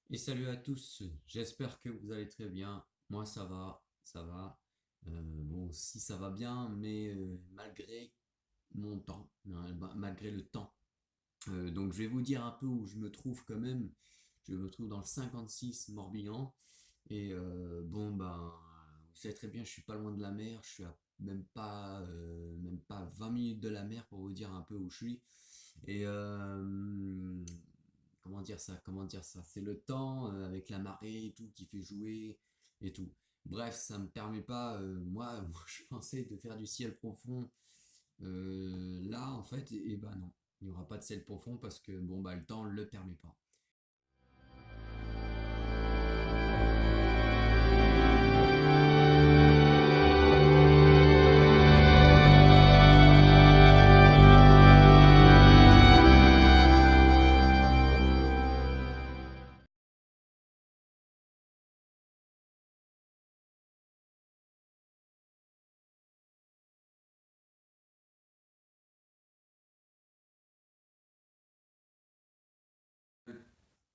Et salut à tous, j'espère que vous allez très bien. Moi ça va, ça va. Bon, si ça va bien, mais malgré mon temps, malgré le temps. Donc je vais vous dire un peu où je me trouve quand même. Je me trouve dans le 56 Morbihan. Et bon, ben, vous savez très bien, je suis pas loin de la mer. Je suis à même pas 20 minutes de la mer pour vous dire un peu où je suis. Et comment dire ça, c'est le temps avec la marée et tout qui fait jouer et tout. Bref, ça me permet pas, moi je pensais de faire du ciel profond là en fait, et ben non, il n'y aura pas de ciel profond parce que bon bah le temps le permet pas.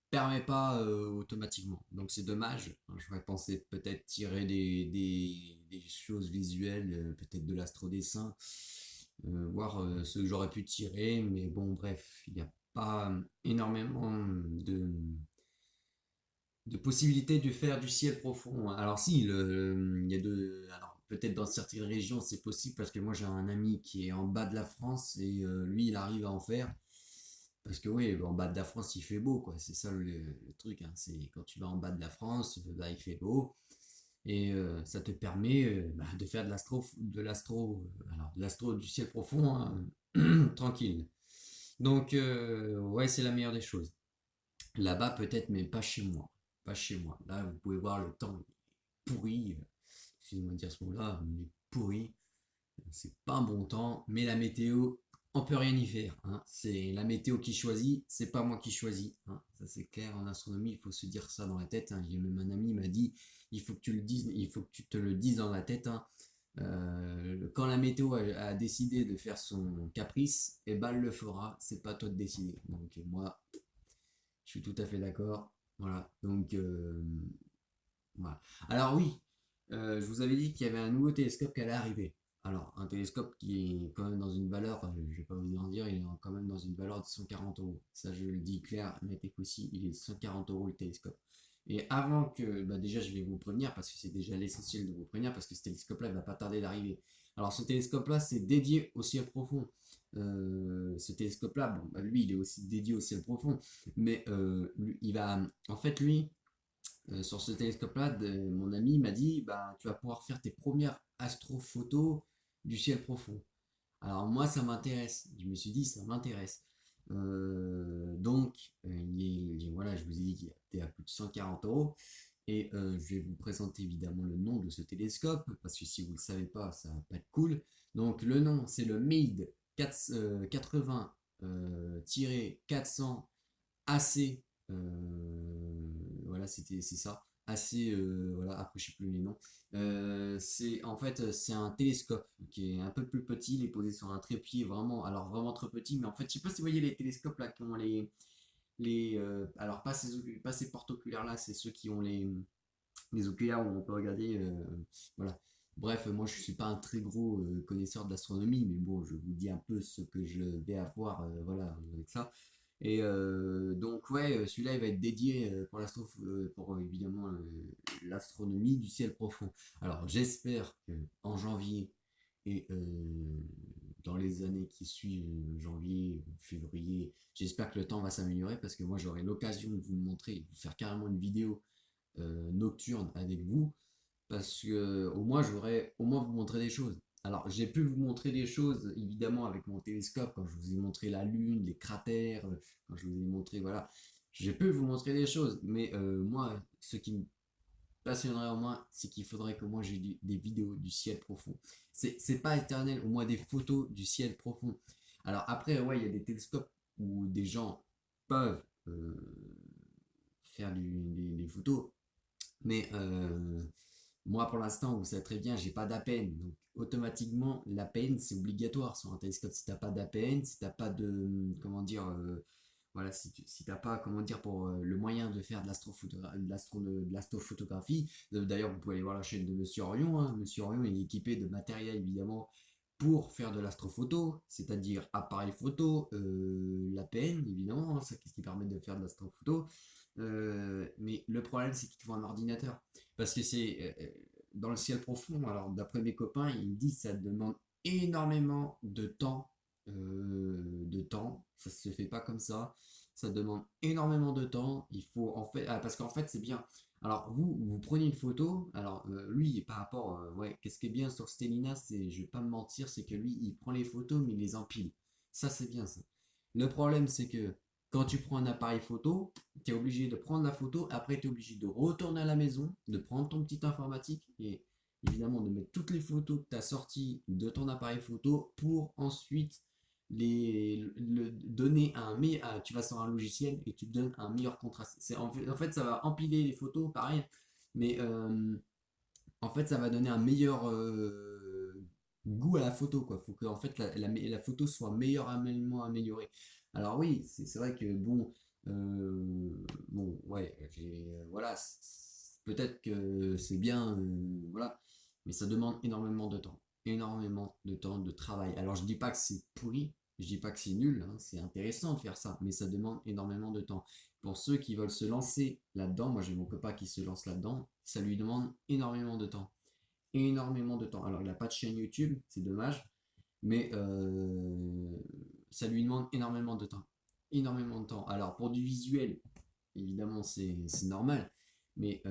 Permet pas automatiquement, donc c'est dommage. J'aurais pensé peut-être tirer des choses visuelles, peut-être de l'astrodessin, voir ce que j'aurais pu tirer, mais bon bref, il n'y a pas énormément de possibilités de faire du ciel profond. Alors si, il y a alors peut-être dans certaines régions c'est possible parce que moi j'ai un ami qui est en bas de la France et lui il arrive à en faire. Parce que oui, en bas de la France il fait beau quoi, c'est ça le truc, hein. C'est quand tu vas en bas de la France, bah, il fait beau et ça te permet bah, de faire de l'astro du ciel profond hein, tranquille. Donc ouais, c'est la meilleure des choses. Là-bas, peut-être, mais pas chez moi. Pas chez moi. Là, vous pouvez voir le temps pourri. Excusez-moi de dire ce mot-là, mais pourri. C'est pas un bon temps, mais la météo, on peut rien y faire, hein. C'est la météo qui choisit, c'est pas moi qui choisis, hein. Ça c'est clair en astronomie, il faut se dire ça dans la tête, hein. J'ai même un ami m'a dit, il faut que tu le dises, il faut que tu te le dises dans la tête, hein. Quand la météo a décidé de faire son caprice, et ben elle le fera, c'est pas toi de décider. Donc moi, je suis tout à fait d'accord. Voilà. Donc, voilà. Alors oui, je vous avais dit qu'il y avait un nouveau télescope qui allait arriver. Alors, un télescope qui est quand même dans une valeur, je vais pas vous en dire, il est quand même dans une valeur de 140 euros. Ça, je le dis clair, net et précis, il est 140 euros le télescope. Et avant que, bah déjà, je vais vous prévenir, parce que c'est déjà l'essentiel de vous prévenir, parce que ce télescope-là, il va pas tarder d'arriver. Alors, ce télescope-là, c'est dédié au ciel profond. Ce télescope-là, bon, bah, lui, il est aussi dédié au ciel profond, mais il va, en fait, lui, sur ce télescope-là, mon ami m'a dit bah, tu vas pouvoir faire tes premières astrophotos du ciel profond. Alors moi, ça m'intéresse. Je me suis dit, ça m'intéresse. Donc, voilà, je vous ai dit qu'il était à plus de 140 euros. Et je vais vous présenter évidemment le nom de ce télescope, parce que si vous ne le savez pas, ça va pas être cool. Donc le nom, c'est le MAID 80-400 AC, voilà, c'est ça. AC, voilà, après je sais plus les noms. C'est en fait c'est un télescope qui est un peu plus petit, il est posé sur un trépied vraiment, alors vraiment très petit, mais en fait je sais pas si vous voyez les télescopes là qui ont alors pas ces porte-oculaires là, c'est ceux qui ont les oculaires où on peut regarder, voilà. Bref, moi je suis pas un très gros connaisseur de l'astronomie, mais bon, je vous dis un peu ce que je vais avoir, voilà, avec ça. Et donc ouais, celui-là il va être dédié pour évidemment l'astronomie du ciel profond. Alors j'espère que en janvier et dans les années qui suivent, janvier, février, j'espère que le temps va s'améliorer parce que moi j'aurai l'occasion de vous montrer, de vous faire carrément une vidéo nocturne avec vous parce que au moins j'aurais au moins vous montrer des choses. Alors j'ai pu vous montrer des choses évidemment avec mon télescope quand je vous ai montré la lune, les cratères, quand je vous ai montré voilà, j'ai pu vous montrer des choses, mais moi ce qui me passionnerait au moins c'est qu'il faudrait que moi j'ai des vidéos du ciel profond. C'est pas éternel, au moins des photos du ciel profond. Alors après ouais il y a des télescopes où des gens peuvent faire des photos, mais moi, pour l'instant, vous savez très bien, j'ai pas d'APN. Donc, automatiquement, l'APN, c'est obligatoire sur un télescope. Si t'as pas d'APN, si t'as pas de, comment dire, voilà, si t'as pas, comment dire, pour le moyen de faire de l'astrophotographie, d'ailleurs, vous pouvez aller voir la chaîne de Monsieur Orion, hein. Monsieur Orion est équipé de matériel, évidemment, pour faire de l'astrophoto, c'est-à-dire appareil photo, l'APN, évidemment, hein, ce qui permet de faire de l'astrophoto. Mais le problème, c'est qu'il te faut un ordinateur. Parce que c'est dans le ciel profond, alors d'après mes copains, ils me disent que ça demande énormément de temps, ça se fait pas comme ça demande énormément de temps, il faut en fait, parce qu'en fait c'est bien, alors vous prenez une photo, alors lui par rapport, ouais, qu'est-ce qui est bien sur Stellina, c'est, je vais pas me mentir, c'est que lui il prend les photos mais il les empile, ça c'est bien ça. Le problème c'est que quand tu prends un appareil photo, tu es obligé de prendre la photo, après tu es obligé de retourner à la maison, de prendre ton petit informatique et évidemment de mettre toutes les photos que tu as sorties de ton appareil photo pour ensuite donner tu vas sur un logiciel et tu te donnes un meilleur contraste. En fait, ça va empiler les photos, pareil, mais en fait, ça va donner un meilleur goût à la photo, quoi. Faut que en fait la photo soit meilleurement améliorée. Alors oui, c'est vrai que bon, ouais, voilà, peut-être que c'est bien, voilà, mais ça demande énormément de temps de travail. Alors je dis pas que c'est pourri, je dis pas que c'est nul, hein, c'est intéressant de faire ça, mais ça demande énormément de temps. Pour ceux qui veulent se lancer là-dedans, moi j'ai mon copain qui se lance là-dedans, ça lui demande énormément de temps. Énormément de temps. Alors il n'a pas de chaîne YouTube, c'est dommage, mais ça lui demande énormément de temps. Énormément de temps. Alors pour du visuel, évidemment c'est normal, mais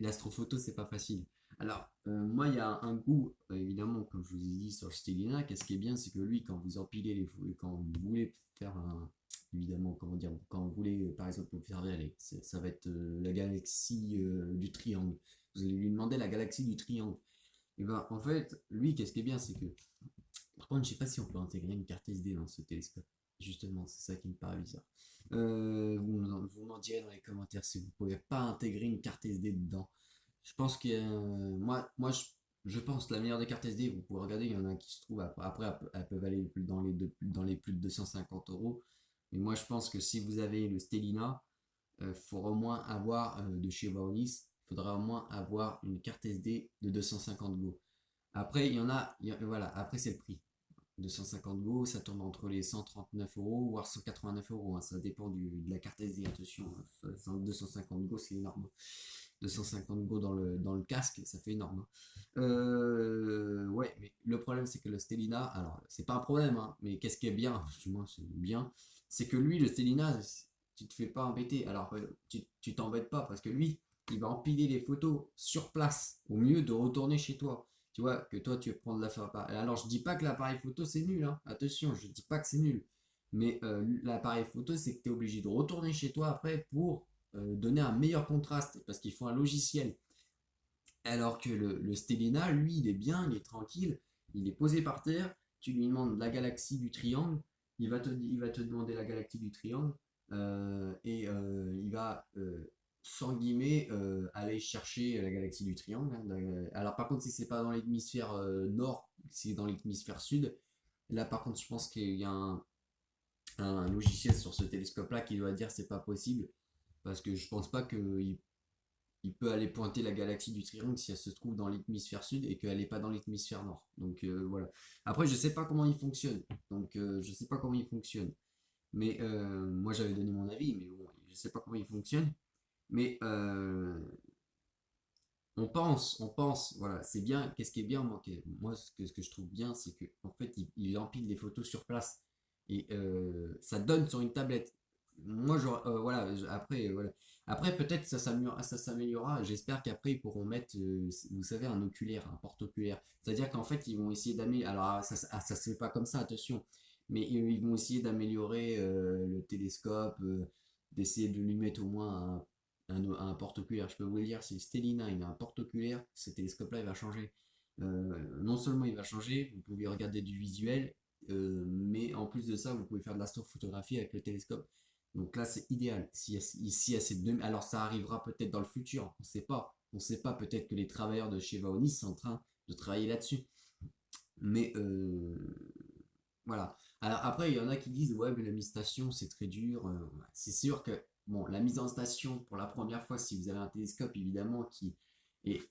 l'astrophoto c'est pas facile. Alors moi il y a un goût, évidemment, comme je vous ai dit sur Stellina, qu'est-ce qui est bien, c'est que lui quand vous empilez quand vous voulez faire évidemment, comment dire, quand vous voulez par exemple observer, allez, ça va être la galaxie du triangle. Vous allez lui demander la galaxie du triangle. Et ben en fait, lui, qu'est-ce qui est bien, c'est que par contre, je sais pas si on peut intégrer une carte SD dans ce télescope. Justement, c'est ça qui me paraît bizarre. Vous m'en direz dans les commentaires si vous pouvez pas intégrer une carte SD dedans. Je pense que je pense la meilleure des cartes SD, vous pouvez regarder, il y en a qui se trouvent après elles peuvent aller dans les plus de 250 euros. Mais moi je pense que si vous avez le Stellina, il faudra au moins avoir de chez Vaonis, il faudra au moins avoir une carte SD de 250 Go. Après, voilà, après c'est le prix. 250 Go, ça tourne entre les 139 euros, voire 189 euros, hein. Ça dépend de la carte SD, attention. 250 Go, c'est énorme. 250 Go dans le casque, ça fait énorme, hein. Ouais, mais le problème, c'est que le Stellina, alors, c'est pas un problème, hein, mais qu'est-ce qui est bien, du moins, c'est bien, c'est que lui, le Stellina, tu te fais pas embêter. Alors, tu t'embêtes pas parce que lui, il va empiler les photos sur place au mieux de retourner chez toi. Tu vois, que toi, tu veux prendre l'affaire. Alors, je dis pas que l'appareil photo, c'est nul, hein. Attention, je dis pas que c'est nul. Mais l'appareil photo, c'est que tu es obligé de retourner chez toi après pour donner un meilleur contraste parce qu'il faut un logiciel. Alors que le Stellina, lui, il est bien, il est tranquille, il est posé par terre. Tu lui demandes la galaxie du triangle, il va te demander la galaxie du triangle et il va, sans guillemets, aller chercher la galaxie du triangle, hein. Alors par contre, si c'est pas dans l'hémisphère nord, si c'est dans l'hémisphère sud, là par contre, je pense qu'il y a un logiciel sur ce télescope-là qui doit dire c'est pas possible parce que je pense pas qu'il il peut aller pointer la galaxie du triangle si elle se trouve dans l'hémisphère sud et qu'elle n'est pas dans l'hémisphère nord. Donc voilà. Après, je sais pas comment il fonctionne. Donc je sais pas comment il fonctionne. Mais moi j'avais donné mon avis, mais bon, je sais pas comment il fonctionne. Mais on pense, voilà, c'est bien. Qu'est-ce qui est bien, moi ce que je trouve bien, c'est que en fait, il empile les photos sur place et ça donne sur une tablette. Moi, voilà, après, voilà. Après, peut-être ça s'améliorera. J'espère qu'après, ils pourront mettre, vous savez, un oculaire, un porte-oculaire. C'est-à-dire qu'en fait, ils vont essayer d'améliorer. Alors, ça se fait pas comme ça, attention. Mais ils vont essayer d'améliorer le télescope, d'essayer de lui mettre au moins un porte-oculaire. Je peux vous le dire, si Stellina il a un porte-oculaire, ce télescope-là il va changer. Non seulement il va changer, vous pouvez regarder du visuel, mais en plus de ça, vous pouvez faire de l'astrophotographie avec le télescope. Donc là, c'est idéal. Si à ces deux, alors ça arrivera peut-être dans le futur, on ne sait pas. On ne sait pas, peut-être que les travailleurs de chez Vaonis sont en train de travailler là-dessus. Mais voilà. Alors après, il y en a qui disent, ouais, mais la mise station, c'est très dur. Ouais. C'est sûr que, bon, la mise en station, pour la première fois, si vous avez un télescope, évidemment, qui est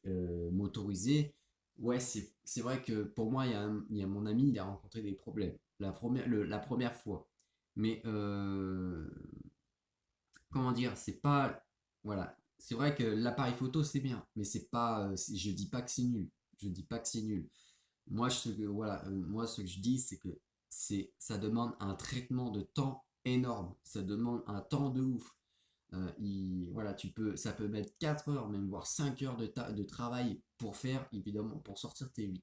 motorisé, ouais, c'est vrai que pour moi, il y a mon ami, il a rencontré des problèmes. La première fois. Mais, comment dire, c'est pas, voilà. C'est vrai que l'appareil photo, c'est bien, mais c'est pas, je dis pas que c'est nul. Je dis pas que c'est nul. Voilà, moi, ce que je dis, c'est que ça demande un traitement de temps énorme. Ça demande un temps de ouf. Voilà, ça peut mettre 4 heures, même voire 5 heures de travail pour faire, évidemment, pour sortir tes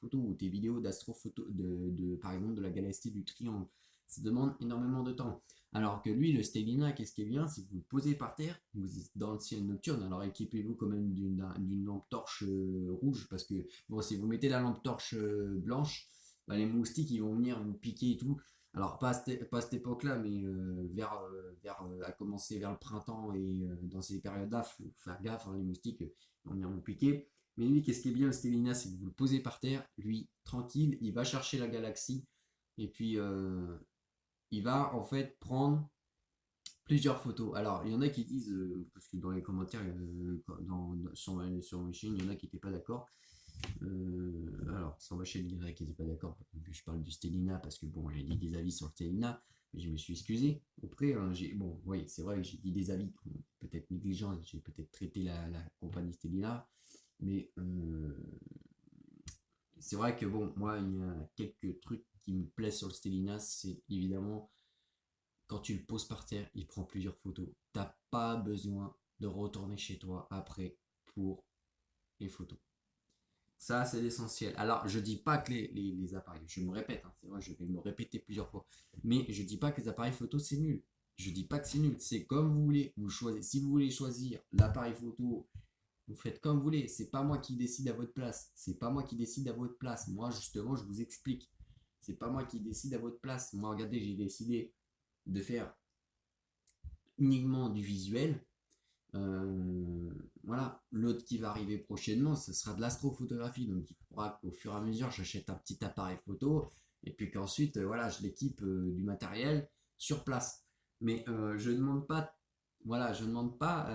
photos ou tes vidéos d'astrophoto, par exemple, de la galaxie du triangle. Ça demande énormément de temps. Alors que lui, le Stellina, qu'est-ce qui est bien, c'est que vous le posez par terre, vous êtes dans le ciel nocturne, alors équipez-vous quand même d'une lampe torche rouge, parce que bon, si vous mettez la lampe torche blanche, bah, les moustiques ils vont venir vous piquer et tout. Alors pas à cette époque-là, mais à commencer vers le printemps et dans ces périodes-là, il faut faire gaffe, hein, les moustiques vont venir vous piquer. Mais lui, qu'est-ce qui est bien le Stellina, c'est que vous le posez par terre, lui, tranquille, il va chercher la galaxie, et puis il va en fait prendre plusieurs photos. Alors, il y en a qui disent, parce que dans les commentaires, sur ma chaîne, il y en a qui n'étaient pas d'accord. Alors, sur ma chaîne, il y en a qui n'étaient pas d'accord que je parle du Stellina, parce que bon, j'ai dit des avis sur le Stellina, mais je me suis excusé auprès. Hein, bon, oui, c'est vrai que j'ai dit des avis peut-être négligents, j'ai peut-être traité la compagnie Stellina, mais c'est vrai que bon, moi, il y a quelques trucs qui me plaisent sur le Stellina, c'est évidemment quand tu le poses par terre, il prend plusieurs photos. T'as pas besoin de retourner chez toi après pour les photos. Ça, c'est l'essentiel. Alors, je dis pas que les appareils, je me répète, hein, c'est vrai, je vais me répéter plusieurs fois, mais je dis pas que les appareils photo, c'est nul. Je dis pas que c'est nul, c'est comme vous voulez. Vous choisissez, si vous voulez choisir l'appareil photo, vous faites comme vous voulez. C'est pas moi qui décide à votre place. C'est pas moi qui décide à votre place. Moi, justement, je vous explique. C'est pas moi qui décide à votre place. Moi, regardez, j'ai décidé de faire uniquement du visuel. Voilà, l'autre qui va arriver prochainement, ce sera de l'astrophotographie. Donc, il faudra qu'au fur et à mesure, j'achète un petit appareil photo et puis qu'ensuite, voilà, je l'équipe du matériel sur place. Mais je ne demande pas, voilà, je ne demande pas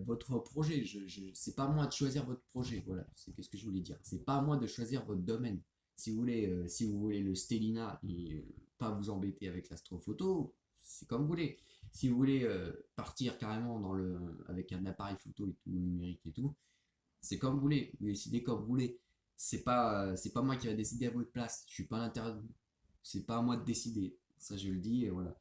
votre projet. C'est pas à moi de choisir votre projet. Voilà, c'est ce que je voulais dire. C'est pas à moi de choisir votre domaine. Si vous voulez le Stellina et pas vous embêter avec l'astrophoto, c'est comme vous voulez. Si vous voulez partir carrément avec un appareil photo et tout, numérique et tout, c'est comme vous voulez. Vous décidez comme vous voulez. C'est pas moi qui va décider à votre place. Je suis pas à l'intérieur de vous. C'est pas à moi de décider. Ça, je le dis, et voilà.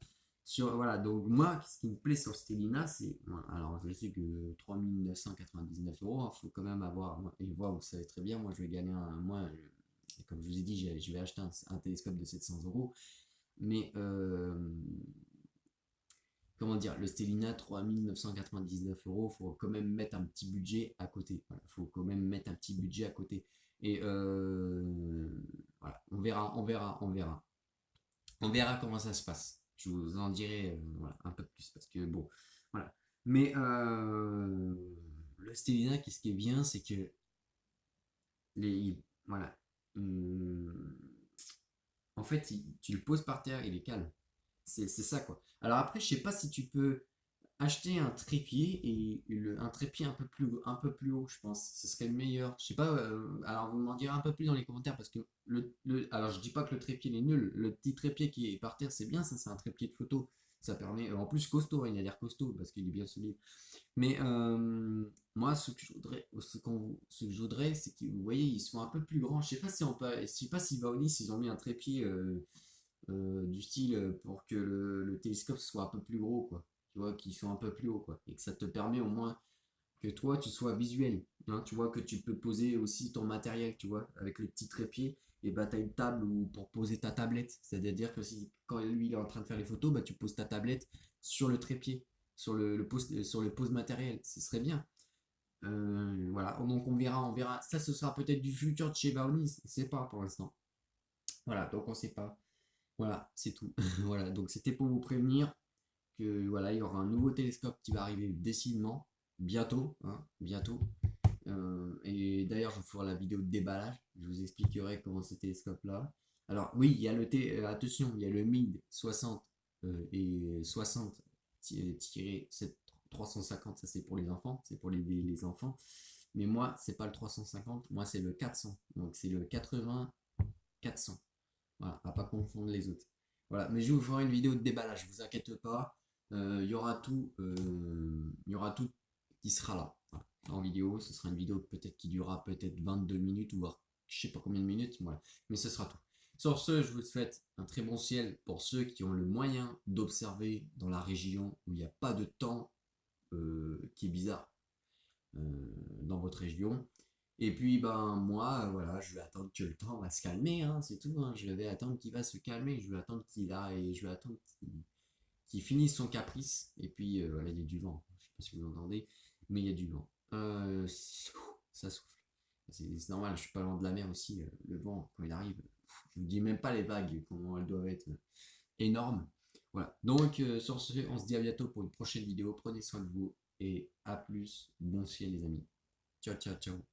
Voilà, donc moi, ce qui me plaît sur Stellina, c'est. Voilà, alors, je sais que 3 999 €, il faut quand même avoir. Et vous savez très bien, moi, je vais gagner Moi, comme je vous ai dit, je vais acheter un télescope de 700 €. Mais comment dire, le Stellina 3 999 €, faut quand même mettre un petit budget à côté. Voilà, faut quand même mettre un petit budget à côté. Et voilà, on verra comment ça se passe. Je vous en dirai voilà, un peu plus parce que bon, voilà. Mais le Stellina, qu'est-ce qui est bien, c'est que voilà, hum, en fait, tu le poses par terre, il est calme. C'est ça quoi. Alors après, je sais pas si tu peux acheter un trépied et un trépied un peu plus haut, je pense. Ce serait le meilleur. Je sais pas. Alors vous m'en direz un peu plus dans les commentaires parce que alors je dis pas que le trépied il est nul. Le petit trépied qui est par terre, c'est bien. Ça, c'est un trépied de photo. Ça permet, en plus costaud, hein, il a l'air costaud parce qu'il est bien solide. Mais moi, ce que je voudrais, c'est que vous voyez, ils sont un peu plus grands. Je sais pas si on peut, je sais pas si Vaonis, ils ont mis un trépied du style pour que le télescope soit un peu plus gros, quoi. Tu vois, qu'ils soit un peu plus haut, quoi. Et que ça te permet au moins que toi, tu sois visuel. Hein, tu vois, que tu peux poser aussi ton matériel, tu vois, avec le petit trépied. Et bah, tu as une table pour poser ta tablette. C'est-à-dire que si, quand lui, il est en train de faire les photos, bah, tu poses ta tablette sur le trépied, sur le pose matériel. Ce serait bien. Voilà, donc on verra. Ça, ce sera peut-être du futur de chez Vaonis. On ne sait pas pour l'instant. Voilà, donc on ne sait pas. Voilà, c'est tout. Voilà, donc c'était pour vous prévenir que voilà, il y aura un nouveau télescope qui va arriver décidément bientôt, hein, bientôt. Et d'ailleurs, je vous ferai la vidéo de déballage. Je vous expliquerai comment ce télescope-là. Alors oui, il y a le attention, il y a le MIG 60 et 60-350, ça c'est pour les enfants, c'est pour les enfants. Mais moi, c'est pas le 350, moi c'est le 400. Donc c'est le 80-400. Voilà, à pas confondre les autres. Voilà, mais je vous ferai une vidéo de déballage, vous inquiétez pas. Il y aura tout, il y aura tout qui sera là. Voilà. En vidéo, ce sera une vidéo peut-être qui durera peut-être 22 minutes ou voire je sais pas combien de minutes, voilà. Mais ce sera tout. Sur ce, je vous souhaite un très bon ciel pour ceux qui ont le moyen d'observer dans la région où il n'y a pas de temps qui est bizarre dans votre région. Et puis, ben, moi, voilà, je vais attendre que le temps va se calmer, hein, c'est tout. Hein. Je vais attendre qu'il va se calmer, je vais attendre qu'il a, et je vais attendre qu'il finisse son caprice. Et puis, voilà, il y a du vent. Je sais pas si vous entendez, mais il y a du vent. Ça souffle. C'est normal, je suis pas loin de la mer aussi. Le vent, quand il arrive, je vous dis même pas les vagues, comment elles doivent être énormes. Voilà. Donc, sur ce, on se dit à bientôt pour une prochaine vidéo. Prenez soin de vous et à plus. Bon ciel, les amis. Ciao, ciao, ciao.